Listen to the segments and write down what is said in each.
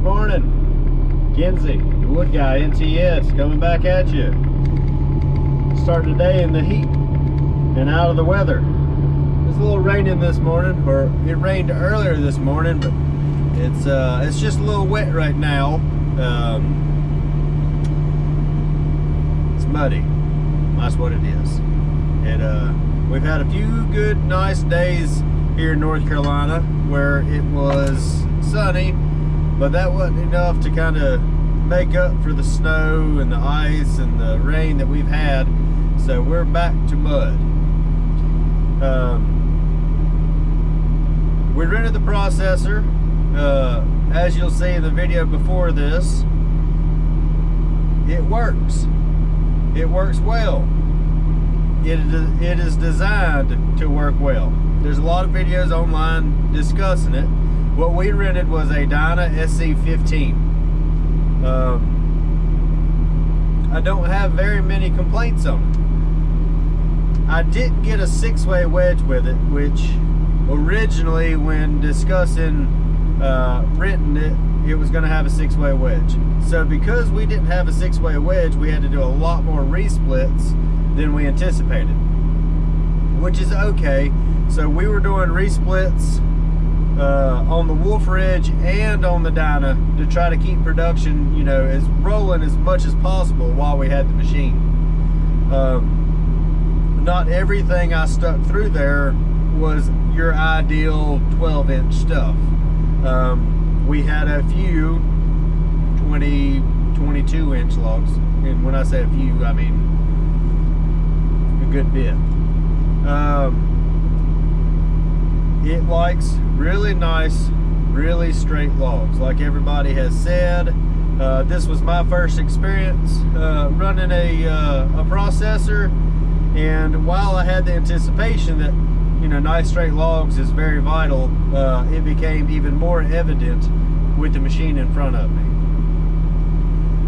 morning. Kenzie, the wood guy, NTS, coming back at you. Starting today in the heat and out of the weather. It's a little raining this morning, or it rained earlier this morning, but it's just a little wet right now. It's muddy. That's what it is. We've had a few good, nice days here in North Carolina where it was sunny, but that wasn't enough to kind of make up for the snow and the ice and the rain that we've had. So we're back to mud. We rented the processor. As you'll see in the video before this, it works. It works well. It is designed to work well. There's a lot of videos online discussing it. What we rented was a Dyna sc15. I don't have very many complaints on it. I did get a 6-way wedge with it, which originally, when discussing renting it, it was going to have a 6-way wedge. So because we didn't have a 6-way wedge, we had to do a lot more resplits than we anticipated, which is okay. So we were doing resplits on the Wolf Ridge and on the Dyna to try to keep production, you know, as rolling as much as possible while we had the machine. Not everything I stuck through there was your ideal 12-inch stuff. We had a few 20, 22-inch logs, and when I say a few, I mean a good bit. It likes really nice, really straight logs, like everybody has said. This was my first experience running a processor, and while I had the anticipation that, you know, nice straight logs is very vital, it became even more evident with the machine in front of me,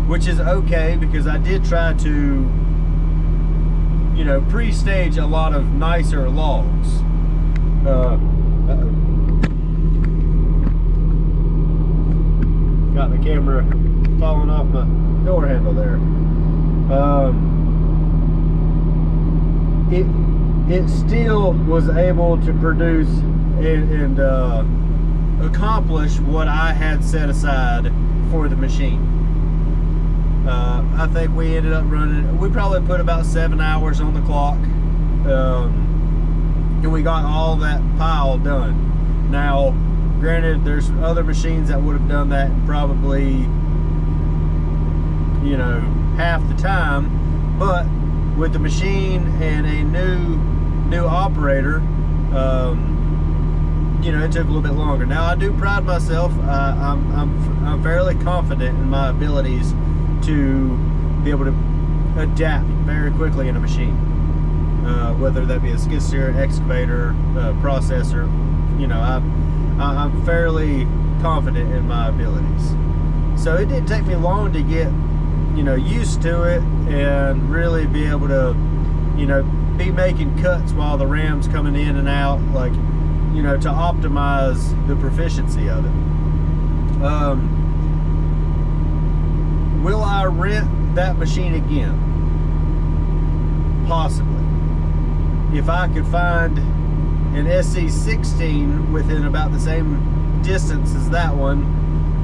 which is okay, because I did try to, you know, pre-stage a lot of nicer logs. Got the camera falling off my door handle there. It still was able to produce and accomplish what I had set aside for the machine. I think we ended up running, we probably put about 7 hours on the clock, and we got all that pile done. Now, granted, there's other machines that would have done that in probably, you know, half the time, but with the machine and a new operator, you know, it took a little bit longer. Now, I do pride myself. I'm fairly confident in my abilities to be able to adapt very quickly in a machine, whether that be a skid steer, excavator, processor. You know, I'm fairly confident in my abilities. So it didn't take me long to get, you know, used to it and really be able to, you know, be making cuts while the ram's coming in and out, like, you know, to optimize the proficiency of it. Will I rent that machine again? Possibly. If I could find an sc15 within about the same distance as that one,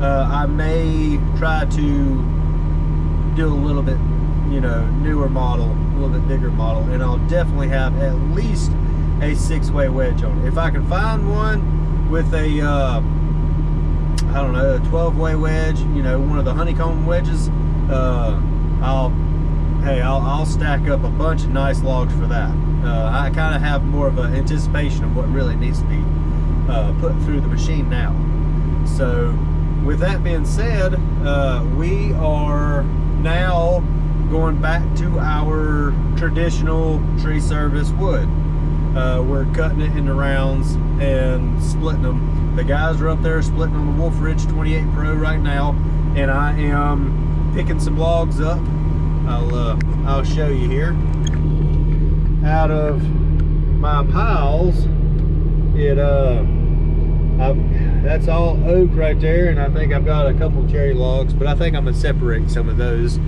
I may try to do a little bit, you know, newer model, a little bit bigger model, and I'll definitely have at least a 6-way wedge on it. If I can find one with a I don't know, a 12-way wedge, you know, one of the honeycomb wedges, I'll stack up a bunch of nice logs for that. I kind of have more of an anticipation of what really needs to be put through the machine now. So with that being said, we are now going back to our traditional tree service wood. We're cutting it into rounds and splitting them. The guys are up there splitting on the Wolf Ridge 28 Pro right now, and I am picking some logs up. I'll show you here. Out of my piles, I've that's all oak right there, and I think I've got a couple cherry logs, but I think I'm gonna separate some of those.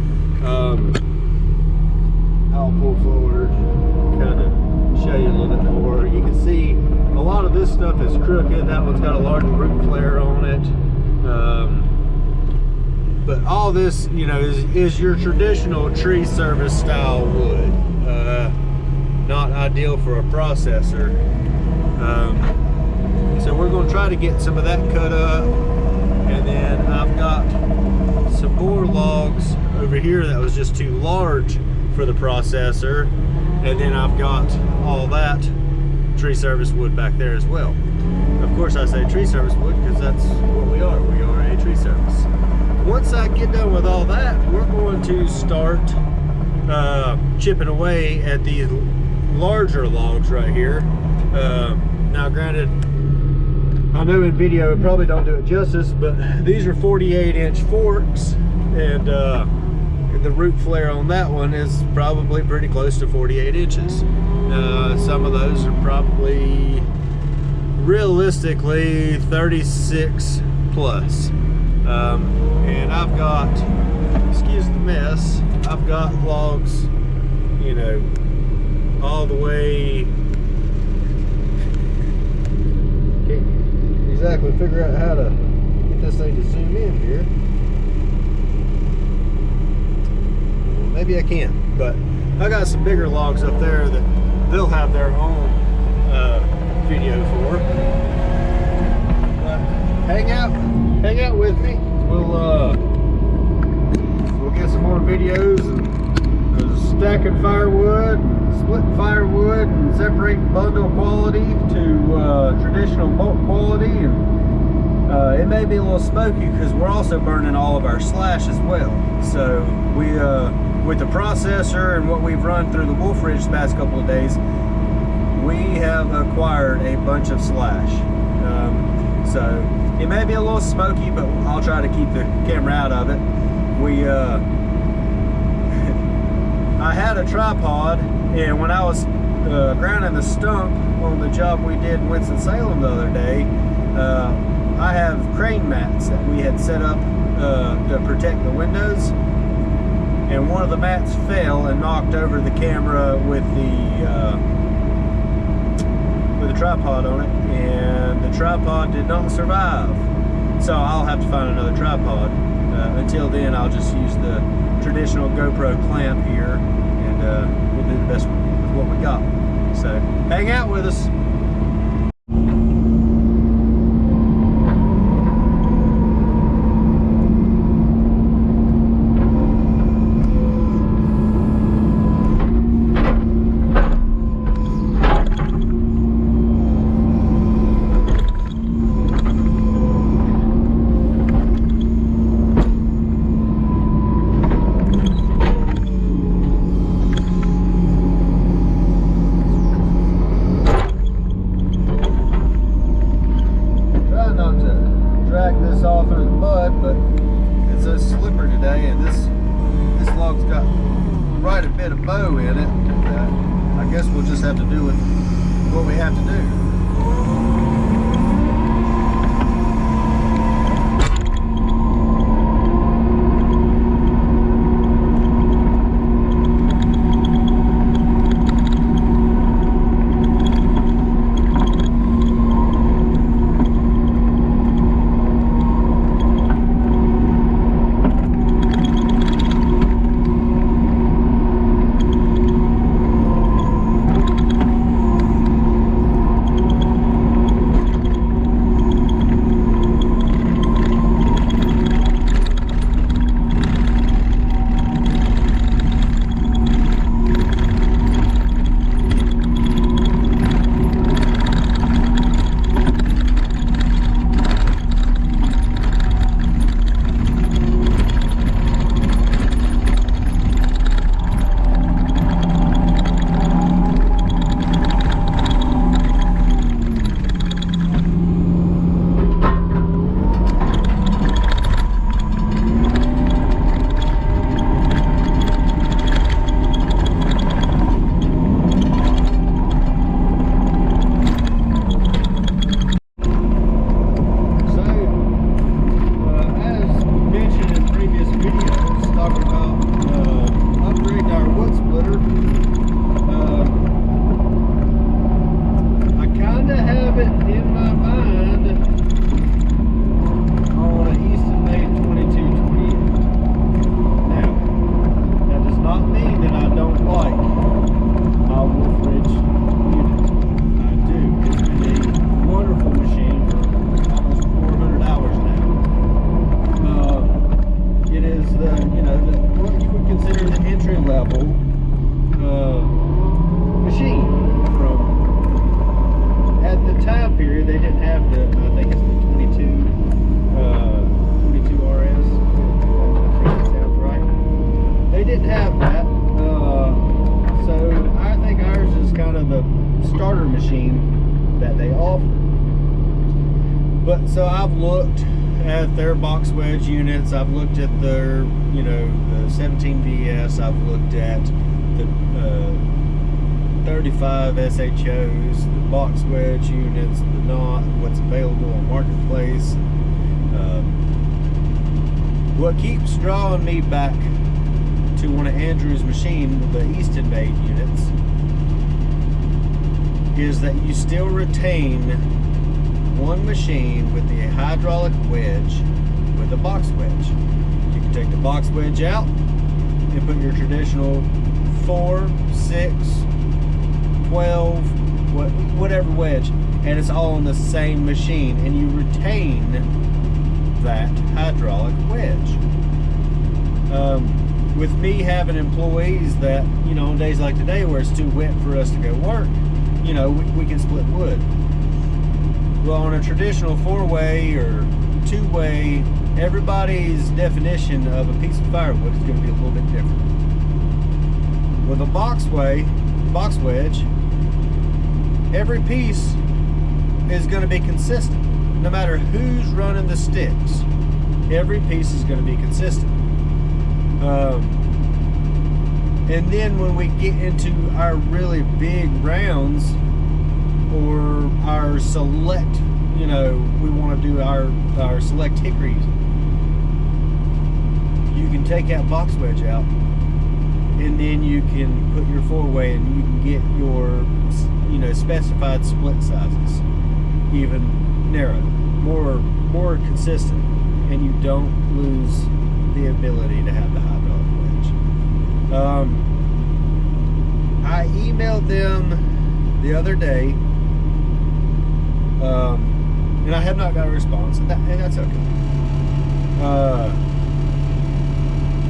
I'll pull forward, kind of show you a little bit more. You can see a lot of this stuff is crooked. That one's got a large root flare on it. But all this, you know, is your traditional tree service style wood. Not ideal for a processor. So we're going to try to get some of that cut up, and then I've got some more logs over here that was just too large for the processor, and then I've got all that tree service wood back there as well. Of course I say tree service wood because that's what we are. We are a tree service. Once I get done with all that, we're going to start chipping away at these larger logs right here. Now granted, I know in video it probably don't do it justice, but these are 48-inch forks, and the root flare on that one is probably pretty close to 48 inches. Some of those are probably realistically 36 plus. And I've got, excuse the mess, I've got logs, you know, all the way. Can't exactly figure out how to get this thing to zoom in here. Maybe I can, but I got some bigger logs up there that they'll have their own video for. But hang out with me. We'll get some more videos and stacking firewood, splitting firewood, and separating bundle quality to traditional bulk quality. And it may be a little smoky because we're also burning all of our slash as well. So we with the processor and what we've run through the Wolf Ridge the past couple of days, we have acquired a bunch of slash. So it may be a little smoky, but I'll try to keep the camera out of it. I had a tripod, and when I was grounding the stump on the job we did in Winston-Salem the other day, I have crane mats that we had set up to protect the windows, and one of the mats fell and knocked over the camera with the tripod on it, and the tripod did not survive. So I'll have to find another tripod. Until then, I'll just use the traditional GoPro clamp here, and we'll do the best with what we got. So hang out with us. But so I've looked at their box wedge units. I've looked at their, you know, the 17 VS. I've looked at the 35 SHOs, the box wedge units, the knot, what's available on Marketplace. What keeps drawing me back to one of Andrew's machine, the Easton made units, is that you still retain one machine with the hydraulic wedge with a box wedge. You can take the box wedge out and put your traditional 4, 6, 12, whatever wedge, and it's all on the same machine, and you retain that hydraulic wedge. With me having employees that, you know, on days like today where it's too wet for us to go work, you know, we can split wood. Well, on a traditional 4-way or 2-way, everybody's definition of a piece of firewood is going to be a little bit different. With a box wedge, every piece is going to be consistent. No matter who's running the sticks, every piece is going to be consistent. And then when we get into our really big rounds, or our select, you know, we want to do our select hickories, you can take that box wedge out, and then you can put your 4-way, and you can get your, you know, specified split sizes even narrow, more consistent, and you don't lose the ability to have the hydraulic wedge. I emailed them the other day, and I have not got a response, and that's okay.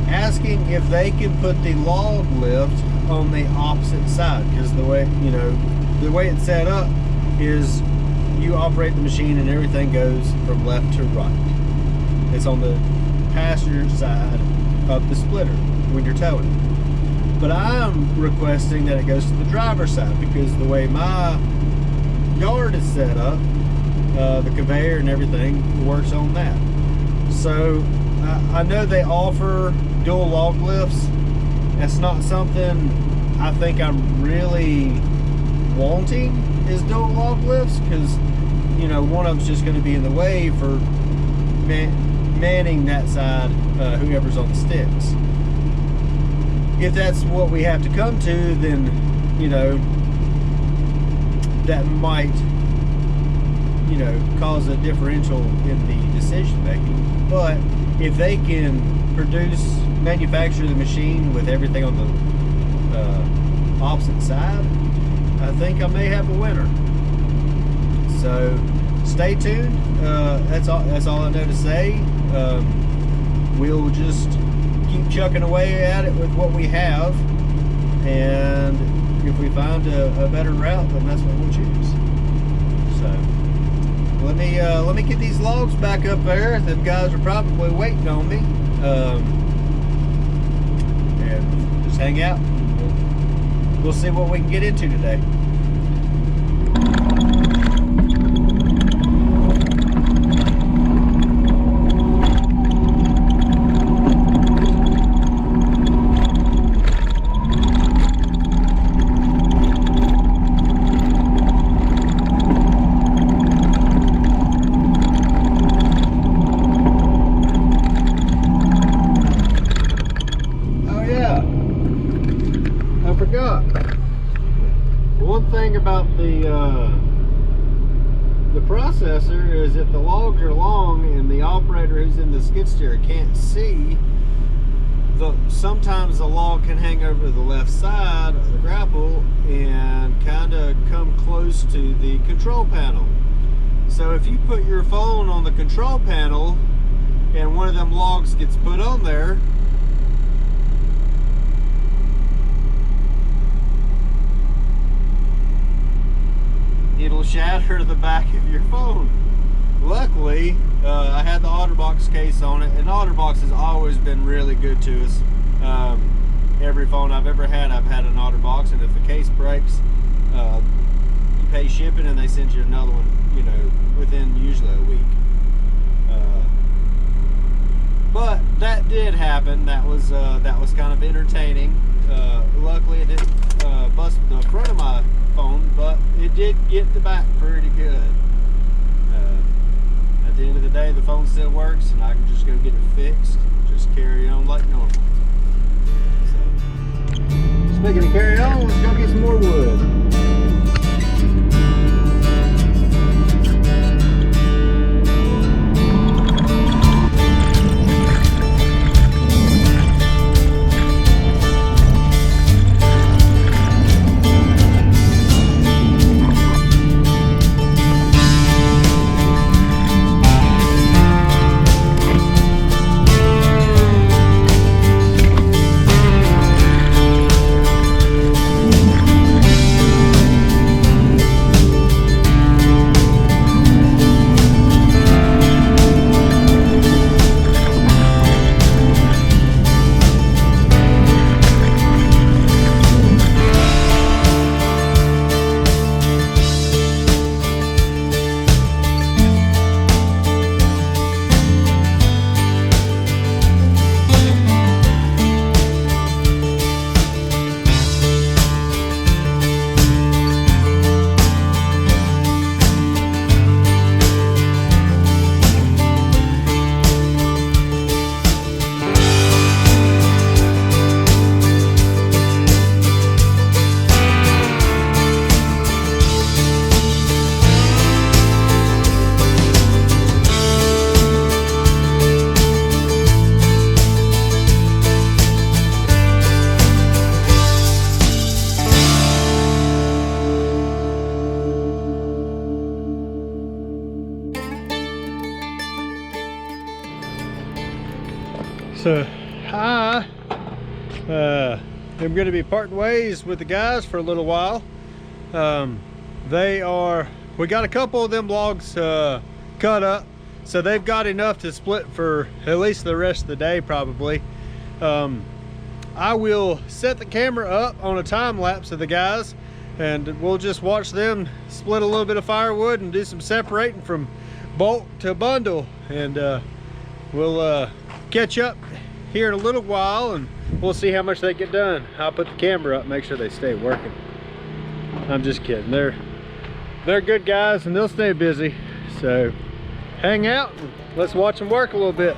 Asking if they can put the log lift on the opposite side, because the way, you know, the way it's set up is you operate the machine and everything goes from left to right. It's on the passenger side of the splitter when you're towing it. But I'm requesting that it goes to the driver's side, because the way my yard is set up, the conveyor and everything works on that. So I know they offer dual log lifts. That's not something I think I'm really wanting, is dual log lifts, because, you know, one of them's just going to be in the way for manning that side, whoever's on the sticks. If that's what we have to come to, then, you know, that might, you know, cause a differential in the decision making. But if they can manufacture the machine with everything on the opposite side, I think I may have a winner. So stay tuned. That's all I know to say. We'll just keep chucking away at it with what we have, and if we find a better route, then that's what we'll choose. So let me get these logs back up there. Them guys are probably waiting on me, and just hang out. We'll see what we can get into today. One thing about the processor is, if the logs are long and the operator who's in the skid steer can't see, sometimes the log can hang over the left side of the grapple and kind of come close to the control panel. So if you put your phone on the control panel and one of them logs gets put on there, it'll shatter the back of your phone. Luckily, I had the OtterBox case on it, and OtterBox has always been really good to us. Every phone I've ever had, I've had an OtterBox, and if the case breaks, you pay shipping and they send you another one, you know, within usually a week. happen. That was kind of entertaining. Luckily, it didn't bust the front of my phone, but it did get the back pretty good. At the end of the day, the phone still works, and I can just go get it fixed. Just carry on like normal. So, speaking of carry on, let's go get some more wood. So, hi. I'm going to be parting ways with the guys for a little while. We got a couple of them logs cut up, so they've got enough to split for at least the rest of the day probably. I will set the camera up on a time lapse of the guys, and we'll just watch them split a little bit of firewood and do some separating from bolt to bundle, and we'll catch up here in a little while, and we'll see how much they get done. I'll put the camera up, make sure they stay working. I'm just kidding. They're good guys, and they'll stay busy. So hang out and let's watch them work a little bit.